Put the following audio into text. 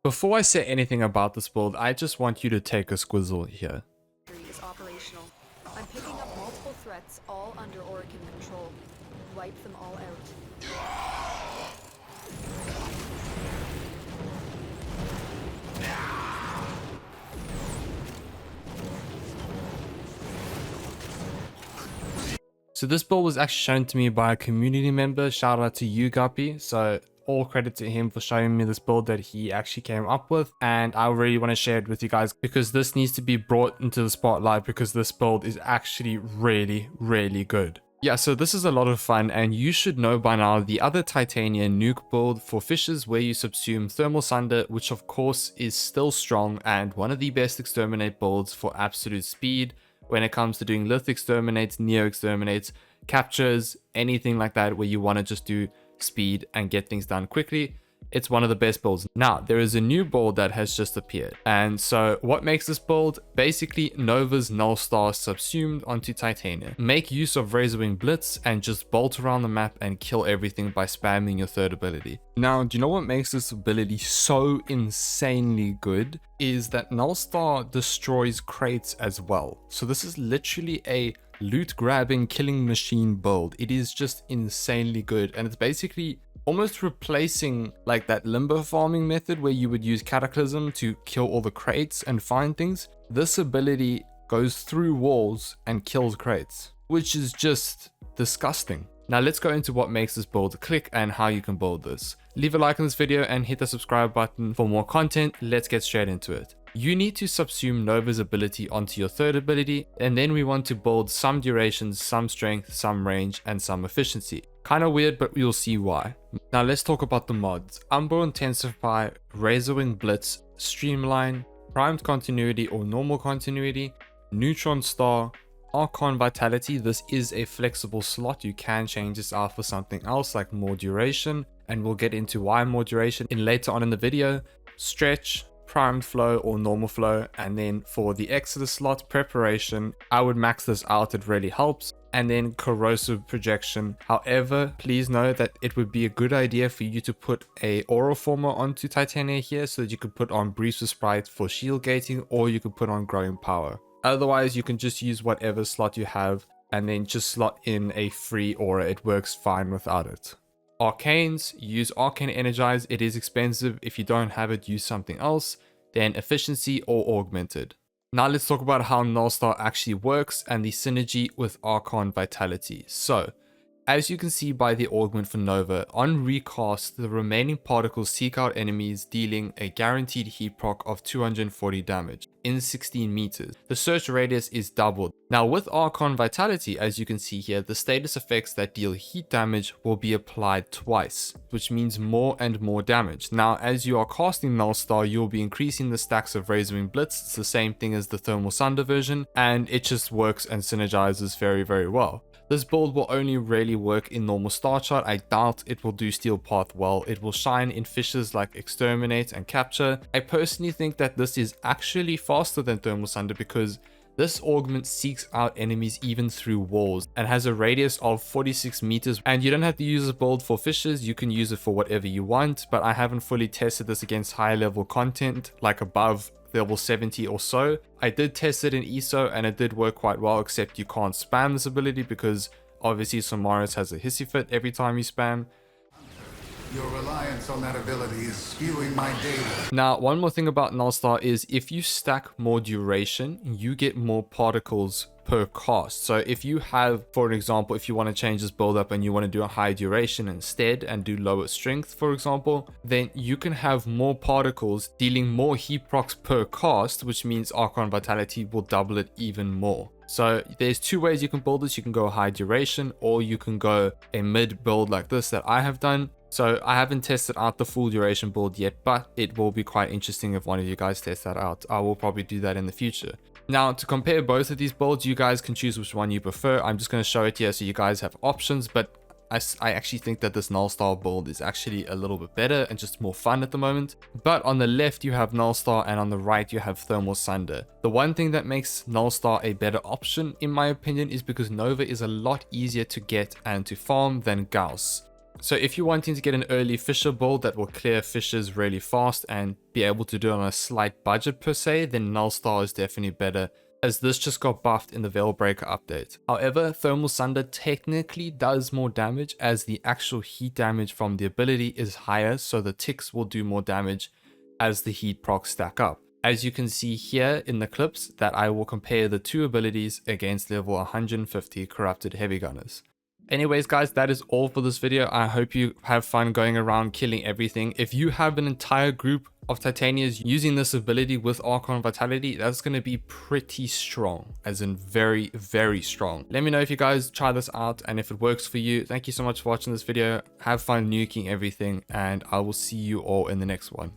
Before I say anything about this build, I just want you to take a squizzle here. Is operational. I'm picking up multiple threats, all under Oricon control. Wipe them all out. So this build was actually shown to me by a community member. Shout out to you, Guppy. So all credit to him for showing me this build that he actually came up with, and I really want to share it with you guys because this needs to be brought into the spotlight because this build is actually really good. Yeah, so this is a lot of fun, and you should know by now the other Titania Nuke build for Fissures where you subsume Thermal Sunder, which of course is still strong and one of the best exterminate builds for absolute speed when it comes to doing Lith exterminates, Neo exterminates, captures, anything like that where you want to just do speed and get things done quickly. It's one of the best builds. Now, there is a new build that has just appeared. And so what makes this build? Basically, Nova's Null Star subsumed onto Titania. Make use of Razorwing Blitz and just bolt around the map and kill everything by spamming your third ability. Now, do you know what makes this ability so insanely good? Is that Null Star destroys crates as well. So this is literally a loot grabbing killing machine build. It is just insanely good, and it's basically almost replacing like that limbo farming method where you would use Cataclysm to kill all the crates and find things. This ability goes through walls and kills crates, which is just disgusting. Now let's go into what makes this build click and how you can build this. Leave a like on this video and hit the subscribe button for more content. Let's get straight into it. You need to subsume Nova's ability onto your third ability, and then we want to build some durations, some strength, some range, and some efficiency. Kind of weird, but you'll see why. Now let's talk about the mods. Umbral Intensify, Razorwing Blitz, Streamline, Primed Continuity or Normal Continuity, Neutron Star, Archon Vitality. This is a flexible slot. You can change this out for something else like more duration, and we'll get into why more duration later on in the video. Stretch, Primed Flow or Normal Flow, and then for the Exodus slot, Preparation, I would max this out, it really helps. And then Corrosive Projection. However, please know that it would be a good idea for you to put a Aura Former onto Titania here so that you could put on Briefs of Sprite for shield gating, or you could put on Growing Power. Otherwise, you can just use whatever slot you have and then just slot in a free aura. It works fine without it. Arcanes, use Arcane Energize. It is expensive. If you don't have it, use something else. Then Efficiency or Augmented. Now let's talk about how Null Star actually works and the synergy with Archon Vitality. So, as you can see by the augment for Nova, on recast, the remaining particles seek out enemies, dealing a guaranteed heat proc of 240 damage in 16 meters. The search radius is doubled. Now with Archon Vitality, as you can see here, the status effects that deal heat damage will be applied twice, which means more and more damage. Now as you are casting Null Star, you'll be increasing the stacks of Razorwing Blitz. It's the same thing as the Thermal Sunder version, and it just works and synergizes very well. This build will only really work in normal star chart. I doubt it will do Steel Path well. It will shine in Fissures like Exterminate and Capture. I personally think that this is actually faster than Thermal Sunder because this augment seeks out enemies even through walls and has a radius of 46 meters, and you don't have to use this build for Fissures. You can use it for whatever you want, but I haven't fully tested this against higher level content like above level 70 or so. I did test it in ESO and it did work quite well, except you can't spam this ability because obviously Samaris has a hissy fit every time you spam. Your reliance on that ability is skewing my data. Now, one more thing about Null Star is if you stack more duration, you get more particles per cast. So if you have, for an example, if you want to change this build up and you want to do a high duration instead and do lower strength, for example, then you can have more particles dealing more heat procs per cast, which means Archon Vitality will double it even more. So there's two ways you can build this. You can go high duration, or you can go a mid build like this that I have done. So I haven't tested out the full duration build yet, but it will be quite interesting if one of you guys test that out. I will probably do that in the future. Now, to compare both of these builds, you guys can choose which one you prefer. I'm just going to show it here so you guys have options, but I actually think that this Null Star build is actually a little bit better and just more fun at the moment. But on the left you have Null Star and on the right you have Thermal Sunder. The one thing that makes Null Star a better option in my opinion is because Nova is a lot easier to get and to farm than Gauss. So if you're wanting to get an early fissure build that will clear fissures really fast and be able to do it on a slight budget per se, then Nullstar is definitely better, as this just got buffed in the Veilbreaker update. However, Thermal Sunder technically does more damage as the actual heat damage from the ability is higher, so the ticks will do more damage as the heat procs stack up. As you can see here in the clips that I will compare the two abilities against level 150 Corrupted Heavy Gunners. Anyways guys, that is all for this video. I hope you have fun going around killing everything. If you have an entire group of Titanias using this ability with Archon Vitality, that's going to be pretty strong, as in very, very strong. Let me know if you guys try this out and if it works for you. Thank you so much for watching this video. Have fun nuking everything, and I will see you all in the next one.